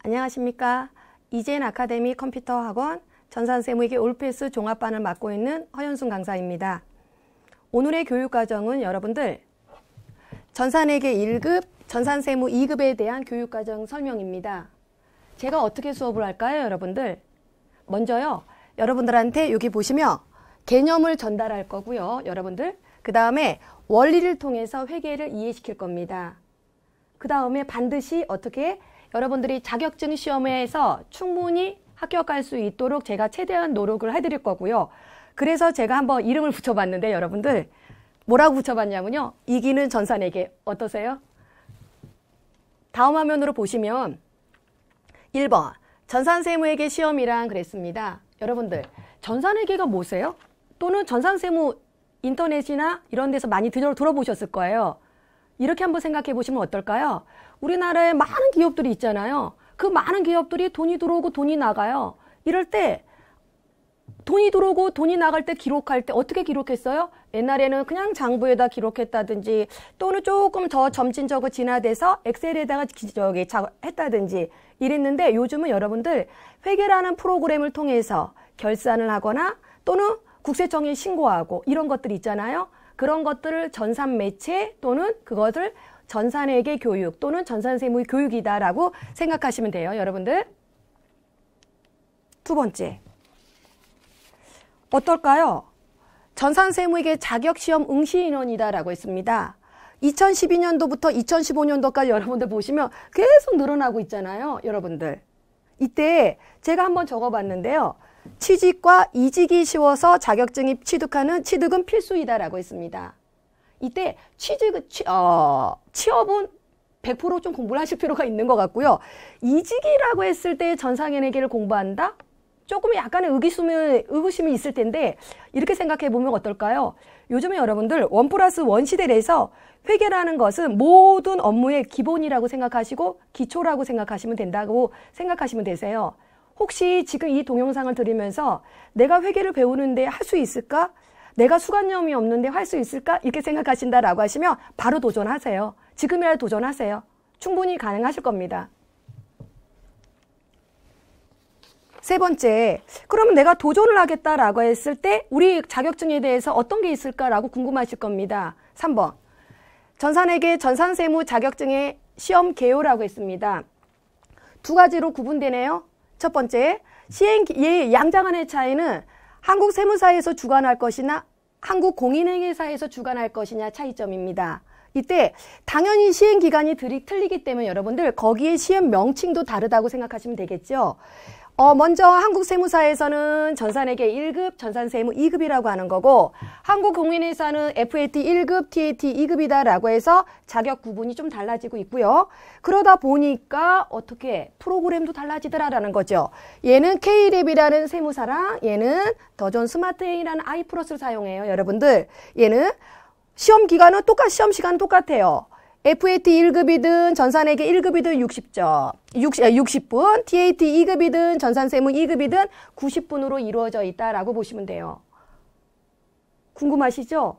안녕하십니까. 이재인 아카데미 컴퓨터 학원 전산세무회계 올필수 종합반을 맡고 있는 허연순 강사입니다. 오늘의 교육과정은 여러분들 전산회계 1급, 전산세무 2급에 대한 교육과정 설명입니다. 제가 어떻게 수업을 할까요, 여러분들? 먼저요, 여러분들한테 여기 보시면 개념을 전달할 거고요, 여러분들. 그 다음에 원리를 통해서 회계를 이해시킬 겁니다. 그 다음에 반드시 어떻게 여러분들이 자격증 시험에서 충분히 합격할 수 있도록 제가 최대한 노력을 해드릴 거고요. 그래서 제가 한번 이름을 붙여봤는데 여러분들 뭐라고 붙여봤냐면요. 이기는 전산회계 어떠세요? 다음 화면으로 보시면 1번 전산세무회계 시험이란 그랬습니다. 여러분들 전산회계가 뭐세요? 또는 전산세무 인터넷이나 이런 데서 많이 들어보셨을 거예요. 이렇게 한번 생각해 보시면 어떨까요? 우리나라에 많은 기업들이 있잖아요. 그 많은 기업들이 돈이 들어오고 돈이 나가요. 이럴 때 돈이 들어오고 돈이 나갈 때 기록할 때 어떻게 기록했어요? 옛날에는 그냥 장부에다 기록했다든지 또는 조금 더 점진적으로 진화돼서 엑셀에다가 했다든지 이랬는데 요즘은 여러분들 회계라는 프로그램을 통해서 결산을 하거나 또는 국세청에 신고하고 이런 것들이 있잖아요. 그런 것들을 전산 매체 또는 그것을 전산회계 교육 또는 전산세무 교육이다라고 생각하시면 돼요, 여러분들. 두 번째. 어떨까요? 전산세무회계 자격시험 응시인원이다라고 했습니다. 2012년도부터 2015년도까지 여러분들 보시면 계속 늘어나고 있잖아요, 여러분들. 이때 제가 한번 적어봤는데요. 취직과 이직이 쉬워서 자격증이 취득은 필수이다라고 했습니다. 이때 취업은 100% 좀 공부를 하실 필요가 있는 것 같고요. 이직이라고 했을 때 전산회계를 공부한다? 조금 약간의 의구심이 있을 텐데 이렇게 생각해 보면 어떨까요? 요즘에 여러분들 1+1 시대에서 회계라는 것은 모든 업무의 기본이라고 생각하시고 기초라고 생각하시면 된다고 생각하시면 되세요. 혹시 지금 이 동영상을 들으면서 내가 회계를 배우는데 할 수 있을까? 내가 수관념이 없는데 할 수 있을까? 이렇게 생각하신다라고 하시면 바로 도전하세요. 지금이라도 도전하세요. 충분히 가능하실 겁니다. 세 번째, 그러면 내가 도전을 하겠다라고 했을 때 우리 자격증에 대해서 어떤 게 있을까라고 궁금하실 겁니다. 3번, 전산회계 전산세무 자격증의 시험 개요라고 했습니다. 두 가지로 구분되네요. 첫 번째, 양자간의 차이는 한국세무사에서 주관할 것이나 한국공인회계사에서 주관할 것이냐 차이점입니다. 이때 당연히 시행기간이 틀리기 때문에 여러분들 거기에 시험 명칭도 다르다고 생각하시면 되겠죠. 먼저 한국세무사에서는 전산회계 1급, 전산세무 2급이라고 하는 거고 한국공인회사는 FAT 1급, TAT 2급이다라고 해서 자격 구분이 좀 달라지고 있고요. 그러다 보니까 어떻게 프로그램도 달라지더라라는 거죠. 얘는 K랩이라는 세무사랑 얘는 더존 스마트A라는 i플러스를 사용해요. 여러분들 얘는 시험 기간은 시험 시간은 똑같아요. FAT 1급이든 전산회계 1급이든 60분, TAT 2급이든 전산세무 2급이든 90분으로 이루어져 있다라고 보시면 돼요. 궁금하시죠?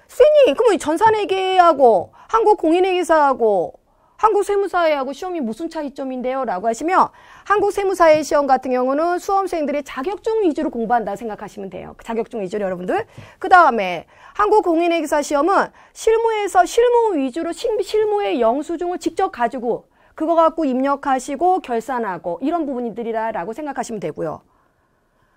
선생님, 그럼 전산회계하고 한국공인회계사하고 한국세무사회하고 시험이 무슨 차이점인데요? 라고 하시면 한국세무사회 시험 같은 경우는 수험생들이 자격증 위주로 공부한다 생각하시면 돼요. 자격증 위주로 여러분들. 그 다음에 한국공인회계사 시험은 실무 위주로 실무의 영수증을 직접 가지고 그거 갖고 입력하시고 결산하고 이런 부분들이라고 생각하시면 되고요.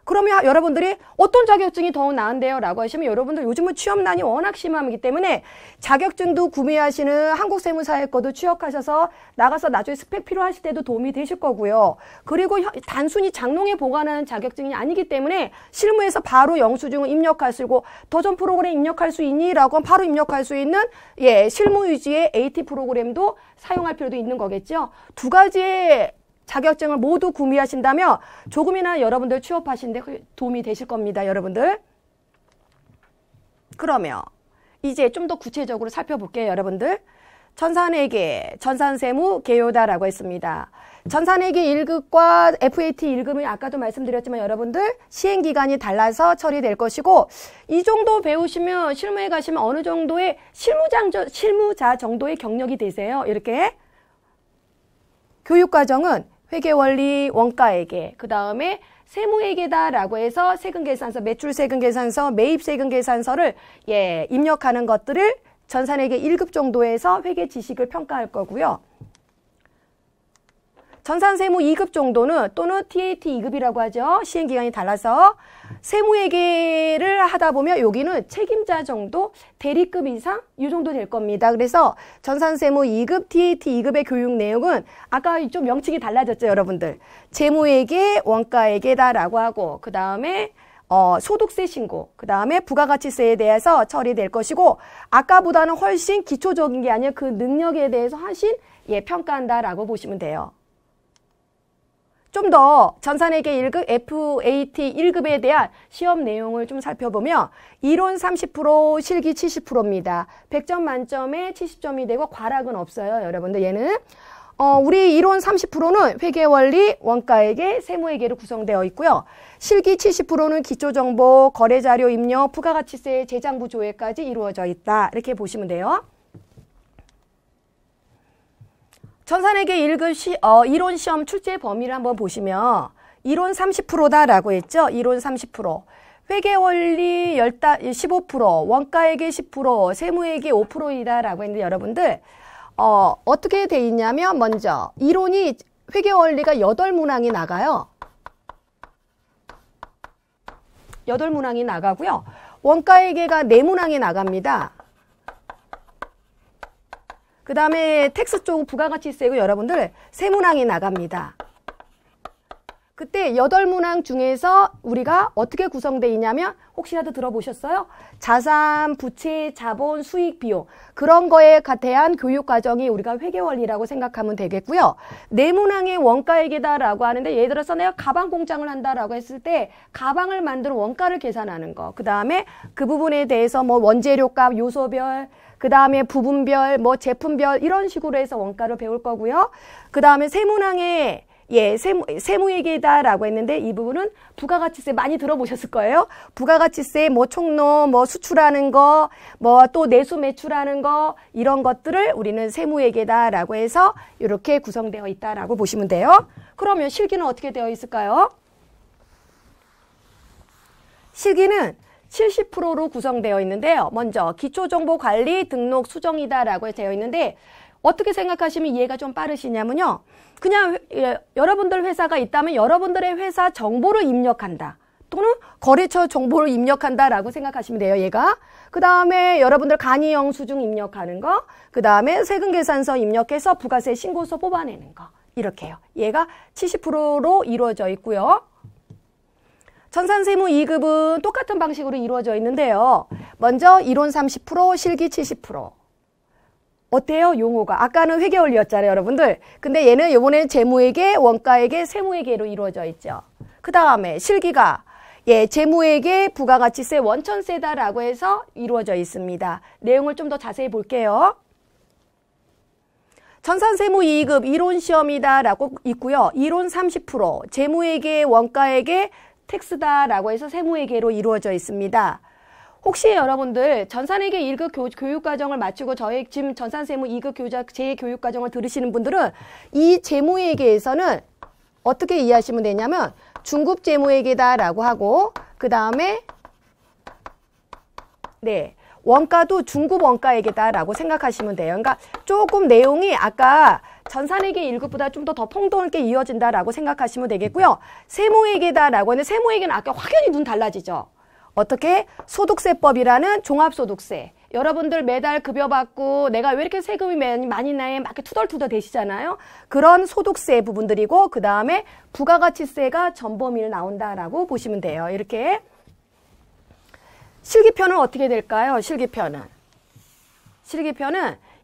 그러면 여러분들이 어떤 자격증이 더 나은데요? 라고 하시면 여러분들 요즘은 취업난이 워낙 심하기 때문에 자격증도 구매하시는 한국세무사회 거도 취업하셔서 나가서 나중에 스펙 필요하실 때도 도움이 되실 거고요. 그리고 단순히 장롱에 보관하는 자격증이 아니기 때문에 실무에서 바로 영수증을 입력할 수 있고 더존 프로그램 입력할 수 있니? 라고 하면 바로 입력할 수 있는 실무 위주의 AT 프로그램도 사용할 필요도 있는 거겠죠. 두 가지의 자격증을 모두 구매하신다면 조금이나 여러분들 취업하시는데 도움이 되실 겁니다, 여러분들. 그러면 이제 좀 더 구체적으로 살펴볼게요, 여러분들. 전산회계, 전산세무 개요다라고 했습니다. 전산회계 1급과 FAT 1급은 아까도 말씀드렸지만 여러분들 시행기간이 달라서 처리될 것이고 이 정도 배우시면 실무에 가시면 어느 정도의 실무자 정도의 경력이 되세요. 이렇게 교육과정은 회계원리, 원가회계, 그 다음에 세무회계다라고 해서 세금계산서, 매출세금계산서, 매입세금계산서를 입력하는 것들을 전산회계 1급 정도에서 회계 지식을 평가할 거고요. 전산세무 2급 정도는 또는 TAT 2급이라고 하죠. 시행기간이 달라서 세무회계를 하다 보면 여기는 책임자 정도, 대리급 이상 이 정도 될 겁니다. 그래서 전산세무 2급, TAT 2급의 교육 내용은 아까 좀 명칭이 달라졌죠, 여러분들. 재무회계, 원가회계다라고 하고 그 다음에 소득세 신고, 그 다음에 부가가치세에 대해서 처리될 것이고 아까보다는 훨씬 기초적인 게 아니라 그 능력에 대해서 훨씬 평가한다라고 보시면 돼요. 좀 더 전산회계 1급, FAT 1급에 대한 시험 내용을 좀 살펴보면 이론 30%, 실기 70%입니다. 100점 만점에 70점이 되고 과락은 없어요. 여러분들 얘는 우리 이론 30%는 회계원리, 원가회계, 세무회계로 구성되어 있고요. 실기 70%는 기초정보, 거래자료 입력, 부가가치세, 재장부 조회까지 이루어져 있다. 이렇게 보시면 돼요. 전산회계 1급 이론 시험 출제 범위를 한번 보시면 이론 30%다라고 했죠. 이론 30%. 회계원리 15%, 원가회계 10%, 세무회계 5%이다라고 했는데 여러분들 어떻게 돼 있냐면 먼저 이론이 회계원리가 8문항이 나가요. 8문항이 나가고요. 원가회계가 4문항이 나갑니다. 그 다음에 텍스 쪽 부가가치세고 여러분들 세문항이 나갑니다. 그때 8문항 중에서 우리가 어떻게 구성되어 있냐면 혹시라도 들어보셨어요? 자산, 부채, 자본, 수익, 비용 그런 거에 대한 교육과정이 우리가 회계원리라고 생각하면 되겠고요. 4문항의 원가회계다라고 하는데 예를 들어서 내가 가방 공장을 한다라고 했을 때 가방을 만드는 원가를 계산하는 거. 그 다음에 그 부분에 대해서 뭐 원재료값, 요소별 그 다음에 부분별, 뭐 제품별 이런 식으로 해서 원가를 배울 거고요. 그 다음에 세문항에 세무회계다라고 했는데 이 부분은 부가가치세 많이 들어보셨을 거예요. 부가가치세, 뭐 총론, 뭐 수출하는 거, 뭐 또 내수 매출하는 거 이런 것들을 우리는 세무회계다라고 해서 이렇게 구성되어 있다라고 보시면 돼요. 그러면 실기는 어떻게 되어 있을까요? 실기는 70%로 구성되어 있는데요. 먼저 기초정보관리 등록 수정이다라고 되어 있는데 어떻게 생각하시면 이해가 좀 빠르시냐면요. 그냥 여러분들 회사가 있다면 여러분들의 회사 정보를 입력한다. 또는 거래처 정보를 입력한다라고 생각하시면 돼요. 얘가. 그 다음에 여러분들 간이 영수증 입력하는 거. 그 다음에 세금계산서 입력해서 부가세 신고서 뽑아내는 거. 이렇게요. 얘가 70%로 이루어져 있고요. 전산세무 2급은 똑같은 방식으로 이루어져 있는데요. 먼저 이론 30%, 실기 70%. 어때요? 용어가. 아까는 회계원리였잖아요, 여러분들. 근데 얘는 이번에는 재무회계, 원가회계, 세무회계로 이루어져 있죠. 그 다음에 실기가 재무회계, 부가가치세, 원천세다라고 해서 이루어져 있습니다. 내용을 좀 더 자세히 볼게요. 전산세무 2급 이론 시험이다라고 있고요. 이론 30%, 재무회계, 원가회계, 텍스다라고 해서 세무회계로 이루어져 있습니다. 혹시 여러분들 전산회계 1급 교육과정을 마치고 저희 지금 전산세무 2급 재교육과정을 들으시는 분들은 이 재무회계에서는 어떻게 이해하시면 되냐면 중급 재무회계다라고 하고 그 다음에 원가도 중급 원가회계다라고 생각하시면 돼요. 그러니까 조금 내용이 아까 전산회계 1급보다 좀 더 폭넓게 이어진다라고 생각하시면 되겠고요. 세무회계다라고 하는데 세무회계는 아까 확연히 눈 달라지죠. 어떻게? 소득세법이라는 종합소득세. 여러분들 매달 급여 받고 내가 왜 이렇게 세금이 많이 나요? 막 이렇게 투덜투덜 되시잖아요. 그런 소득세 부분들이고 그 다음에 부가가치세가 전범위를 나온다라고 보시면 돼요. 이렇게. 실기편은 어떻게 될까요? 실기편은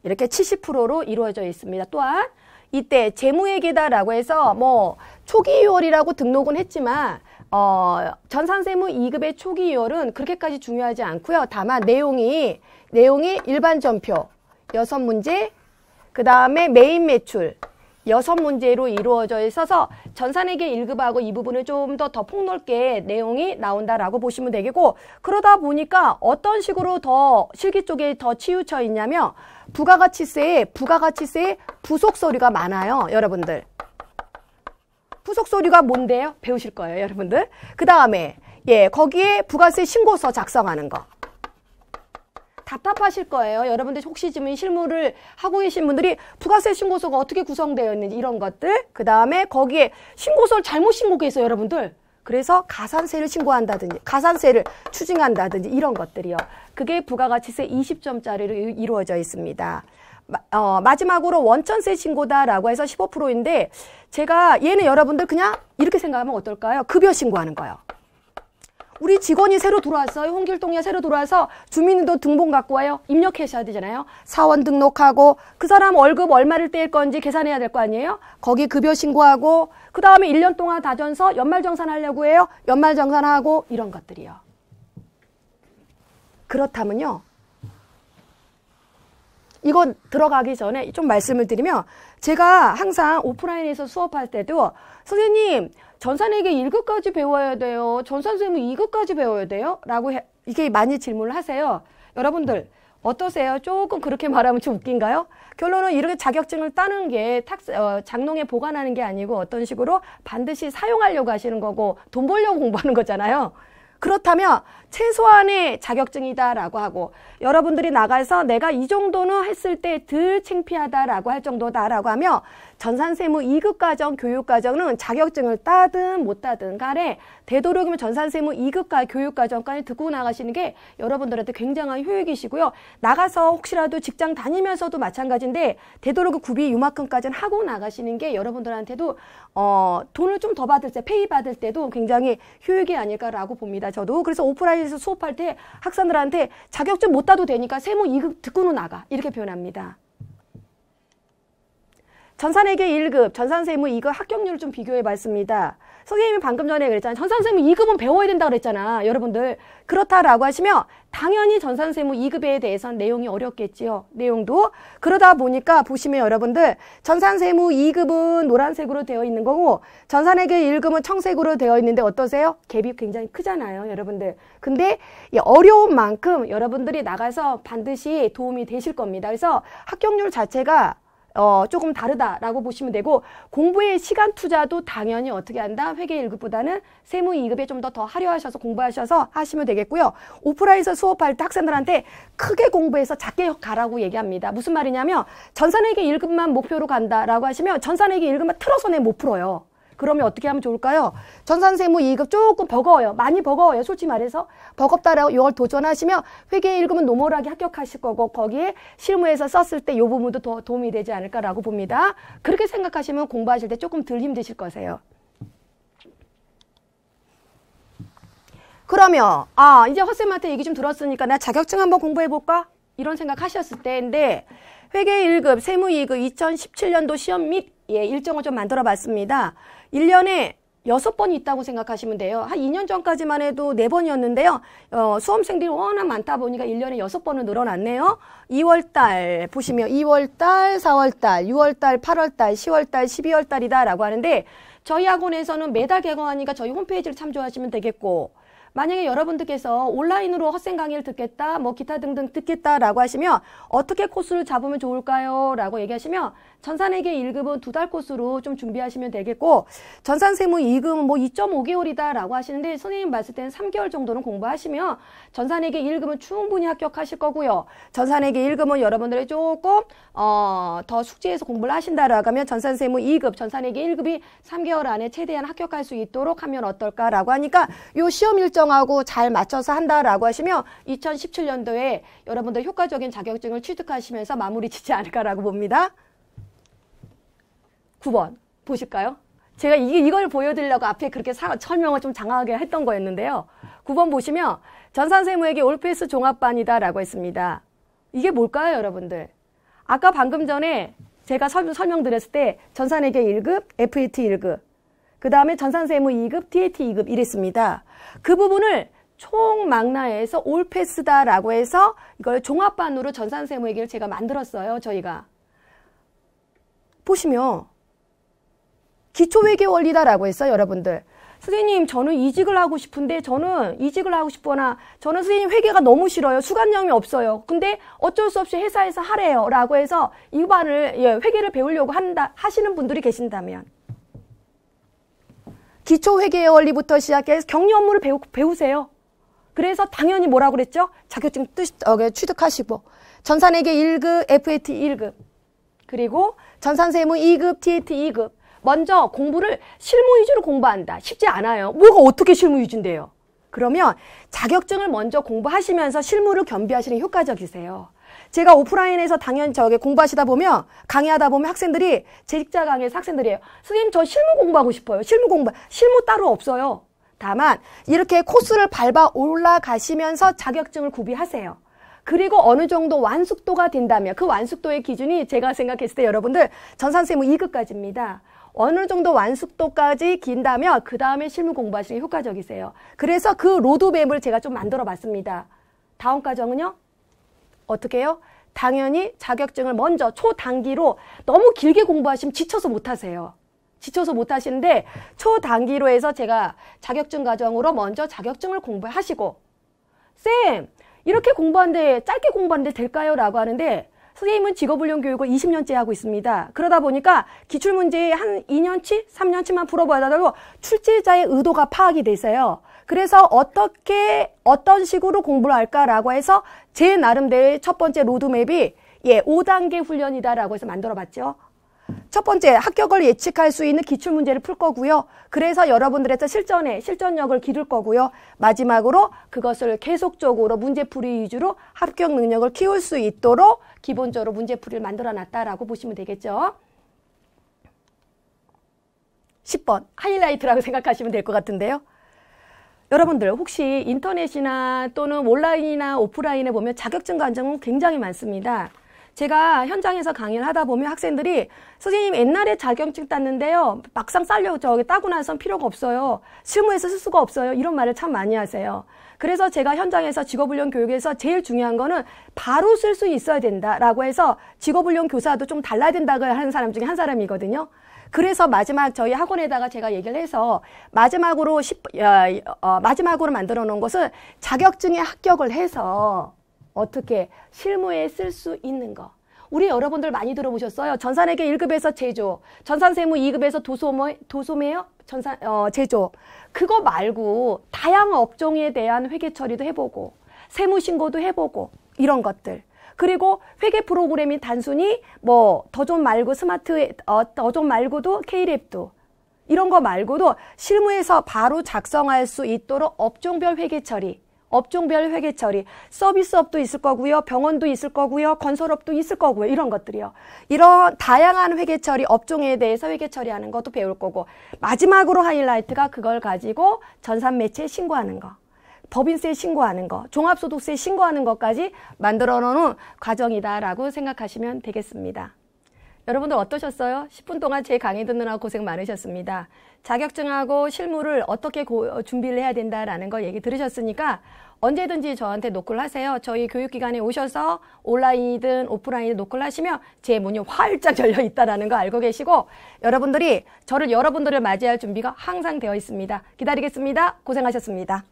이렇게 70%로 이루어져 있습니다. 또한 이때 재무회계다라고 해서 뭐 초기이월이라고 등록은 했지만 전산세무 2급의 초기이월은 그렇게까지 중요하지 않고요. 다만 내용이 일반 전표 6문제, 그 다음에 메인 매출 6문제로 이루어져 있어서 전산회계 1급하고 이 부분을 좀 더 폭넓게 내용이 나온다라고 보시면 되겠고, 그러다 보니까 어떤 식으로 더 실기 쪽에 더 치우쳐 있냐면 부가가치세에 부속서류가 많아요. 여러분들. 부속서류가 뭔데요? 배우실 거예요. 여러분들. 그 다음에 거기에 부가세 신고서 작성하는 거. 답답하실 거예요. 여러분들 혹시 지금 실무를 하고 계신 분들이 부가세 신고서가 어떻게 구성되어 있는지 이런 것들. 그 다음에 거기에 신고서를 잘못 신고해서 여러분들. 그래서 가산세를 신고한다든지 가산세를 추징한다든지 이런 것들이요. 그게 부가가치세 20점짜리로 이루어져 있습니다. 마지막으로 원천세 신고다라고 해서 15%인데 제가 얘는 여러분들 그냥 이렇게 생각하면 어떨까요? 급여 신고하는 거예요. 우리 직원이 새로 들어왔어요. 홍길동이가 새로 들어와서 주민등록 등본 갖고 와요. 입력하셔야 되잖아요. 사원 등록하고 그 사람 월급 얼마를 떼일 건지 계산해야 될 거 아니에요. 거기 급여 신고하고 그 다음에 1년 동안 다져서 연말정산하려고 해요. 연말정산하고 이런 것들이요. 그렇다면요. 이거 들어가기 전에 좀 말씀을 드리면 제가 항상 오프라인에서 수업할 때도 선생님 전산회계 1급까지 배워야 돼요. 전산세무 2급까지 배워야 돼요. 라고 이게 많이 질문을 하세요. 여러분들 어떠세요? 조금 그렇게 말하면 좀 웃긴가요? 결론은 이렇게 자격증을 따는 게 장롱에 보관하는 게 아니고 어떤 식으로 반드시 사용하려고 하시는 거고 돈 벌려고 공부하는 거잖아요. 그렇다면 최소한의 자격증이다라고 하고 여러분들이 나가서 내가 이 정도는 했을 때 덜 창피하다라고 할 정도다라고 하며 전산세무 2급 과정, 교육 과정은 자격증을 따든 못 따든 간에 되도록이면 전산세무 2급과 교육 과정까지 듣고 나가시는 게 여러분들한테 굉장한 효익이시고요. 나가서 혹시라도 직장 다니면서도 마찬가지인데 되도록 구비 유마금까지는 하고 나가시는 게 여러분들한테도 돈을 좀 더 받을 때, 페이 받을 때도 굉장히 효익이 아닐까라고 봅니다. 저도 그래서 오프라인에서 수업할 때 학생들한테 자격증 못 따도 되니까 세무 2급 듣고는 나가 이렇게 표현합니다. 전산회계 1급, 전산세무 2급 합격률을 좀 비교해 봤습니다. 선생님이 방금 전에 그랬잖아요. 전산세무 2급은 배워야 된다 그랬잖아. 여러분들 그렇다라고 하시면 당연히 전산세무 2급에 대해서는 내용이 어렵겠지요. 내용도. 그러다 보니까 보시면 여러분들 전산세무 2급은 노란색으로 되어 있는 거고 전산회계 1급은 청색으로 되어 있는데 어떠세요? 갭이 굉장히 크잖아요. 여러분들. 근데 이 어려운 만큼 여러분들이 나가서 반드시 도움이 되실 겁니다. 그래서 합격률 자체가 조금 다르다라고 보시면 되고 공부의 시간 투자도 당연히 어떻게 한다? 회계 1급보다는 세무 2급에 좀 더 화려하셔서 공부하셔서 하시면 되겠고요. 오프라인에서 수업할 때 학생들한테 크게 공부해서 작게 가라고 얘기합니다. 무슨 말이냐면 전산회계 1급만 목표로 간다라고 하시면 전산회계 1급만 틀어서 내 못 풀어요. 그러면 어떻게 하면 좋을까요? 전산세무 2급 조금 버거워요. 많이 버거워요. 솔직히 말해서. 버겁다라고 이걸 도전하시면 회계 1급은 노멀하게 합격하실 거고 거기에 실무에서 썼을 때 이 부분도 더 도움이 되지 않을까라고 봅니다. 그렇게 생각하시면 공부하실 때 조금 덜 힘드실 거세요. 그러면 이제 허쌤한테 얘기 좀 들었으니까 나 자격증 한번 공부해볼까? 이런 생각 하셨을 때인데 회계 1급, 세무 2급 2017년도 시험 및 일정을 좀 만들어 봤습니다. 1년에 6번이 있다고 생각하시면 돼요. 한 2년 전까지만 해도 4번이었는데요. 수험생들이 워낙 많다 보니까 1년에 6번은 늘어났네요. 2월달 보시면 2월달, 4월달, 6월달, 8월달, 10월달, 12월달이다 라고 하는데 저희 학원에서는 매달 개강하니까 저희 홈페이지를 참조하시면 되겠고 만약에 여러분들께서 온라인으로 헛생 강의를 듣겠다, 뭐 기타 등등 듣겠다라고 하시면 어떻게 코스를 잡으면 좋을까요? 라고 얘기하시면 전산회계 1급은 2달 코스로 좀 준비하시면 되겠고 전산세무 2급은 뭐 2.5개월이다 라고 하시는데 선생님 봤을 때는 3개월 정도는 공부하시면 전산회계 1급은 충분히 합격하실 거고요. 전산회계 1급은 여러분들이 조금 더 숙지해서 공부를 하신다라고 하면 전산세무 2급, 전산회계 1급이 3개월 안에 최대한 합격할 수 있도록 하면 어떨까라고 하니까 요 시험 일정하고 잘 맞춰서 한다라고 하시면 2017년도에 여러분들 효과적인 자격증을 취득하시면서 마무리 짓지 않을까라고 봅니다. 9번 보실까요? 제가 이걸 보여드리려고 앞에 그렇게 설명을 좀 장황하게 했던 거였는데요. 9번 보시면 전산세무회계 올필수 종합반이다라고 했습니다. 이게 뭘까요, 여러분들? 아까 방금 전에 제가 설명드렸을 때 전산회계 1급, FAT 1급, 그 다음에 전산세무 2급, TAT 2급 이랬습니다. 그 부분을 총망라해서 올패스다라고 해서 이걸 종합반으로 전산세무회계를 제가 만들었어요, 저희가. 보시면 기초회계 원리다라고 했어요. 여러분들. 선생님 저는 이직을 하고 싶은데 저는 이직을 하고 싶거나 저는 선생님 회계가 너무 싫어요. 수강료이 없어요. 근데 어쩔 수 없이 회사에서 하래요. 라고 해서 이반을 회계를 배우려고 하시는 분들이 계신다면 기초회계 원리부터 시작해서 격리 업무를 배우세요. 그래서 당연히 뭐라고 그랬죠? 자격증 취득하시고 전산회계 1급, FAT 1급 그리고 전산세무 2급, TAT 2급 먼저 공부를 실무 위주로 공부한다. 쉽지 않아요. 뭐가 어떻게 실무 위주인데요? 그러면 자격증을 먼저 공부하시면서 실무를 겸비하시는 게 효과적이세요. 제가 오프라인에서 당연히 공부하시다 보면 강의하다 보면 학생들이 재직자 강의에서 학생들이에요. 선생님 저 실무 공부하고 싶어요. 실무 따로 없어요. 다만 이렇게 코스를 밟아 올라가시면서 자격증을 구비하세요. 그리고 어느 정도 완숙도가 된다면 그 완숙도의 기준이 제가 생각했을 때 여러분들 전산세무 2급까지입니다. 어느 정도 완숙도까지 긴다면 그 다음에 실무 공부하시는 게 효과적이세요. 그래서 그 로드맵을 제가 좀 만들어 봤습니다. 다음 과정은요. 어떻게 해요? 당연히 자격증을 먼저 초단기로 너무 길게 공부하시면 지쳐서 못하세요. 지쳐서 못하시는데 초단기로 해서 제가 자격증 과정으로 먼저 자격증을 공부하시고 쌤 이렇게 공부하는데 짧게 공부하는데 될까요? 라고 하는데 선생님은 직업훈련 교육을 20년째 하고 있습니다. 그러다 보니까 기출문제에 한 2년치, 3년치만 풀어봐도 출제자의 의도가 파악이 되세요. 그래서 어떤 식으로 공부를 할까라고 해서 제 나름대로의 첫 번째 로드맵이 5단계 훈련이다라고 해서 만들어봤죠. 첫 번째, 합격을 예측할 수 있는 기출문제를 풀 거고요. 그래서 여러분들에서 실전력을 기를 거고요. 마지막으로 그것을 계속적으로 문제풀이 위주로 합격 능력을 키울 수 있도록 기본적으로 문제풀이를 만들어놨다라고 보시면 되겠죠. 10번, 하이라이트라고 생각하시면 될 것 같은데요. 여러분들 혹시 인터넷이나 또는 온라인이나 오프라인에 보면 자격증 과정은 굉장히 많습니다. 제가 현장에서 강의를 하다 보면 학생들이 선생님 옛날에 자격증 땄는데요. 막상 따고 나선 필요가 없어요. 실무에서 쓸 수가 없어요. 이런 말을 참 많이 하세요. 그래서 제가 현장에서 직업훈련 교육에서 제일 중요한 거는 바로 쓸 수 있어야 된다라고 해서 직업훈련 교사도 좀 달라야 된다고 하는 사람 중에 한 사람이거든요. 그래서 마지막 저희 학원에다가 제가 얘기를 해서 마지막으로 만들어 놓은 것은 자격증에 합격을 해서 어떻게 실무에 쓸 수 있는 거. 우리 여러분들 많이 들어보셨어요. 전산회계 1급에서 제조, 전산세무 2급에서 도소매요? 제조. 그거 말고 다양한 업종에 대한 회계 처리도 해보고 세무신고도 해보고 이런 것들. 그리고 회계 프로그램이 단순히 더존 말고 더존 말고도 K랩도 이런 거 말고도 실무에서 바로 작성할 수 있도록 업종별 회계 처리. 서비스업도 있을 거고요. 병원도 있을 거고요. 건설업도 있을 거고요. 이런 것들이요. 이런 다양한 회계 처리, 업종에 대해서 회계 처리하는 것도 배울 거고 마지막으로 하이라이트가 그걸 가지고 전산매체에 신고하는 거. 법인세 신고하는 거, 종합소득세 신고하는 것까지 만들어 놓은 과정이다라고 생각하시면 되겠습니다. 여러분들 어떠셨어요? 10분 동안 제 강의 듣느라 고생 많으셨습니다. 자격증하고 실무를 어떻게 준비를 해야 된다라는 거 얘기 들으셨으니까 언제든지 저한테 노크를 하세요. 저희 교육기관에 오셔서 온라인이든 오프라인이든 노크를 하시면 제 문이 활짝 열려 있다는 거 알고 계시고 여러분들을 맞이할 준비가 항상 되어 있습니다. 기다리겠습니다. 고생하셨습니다.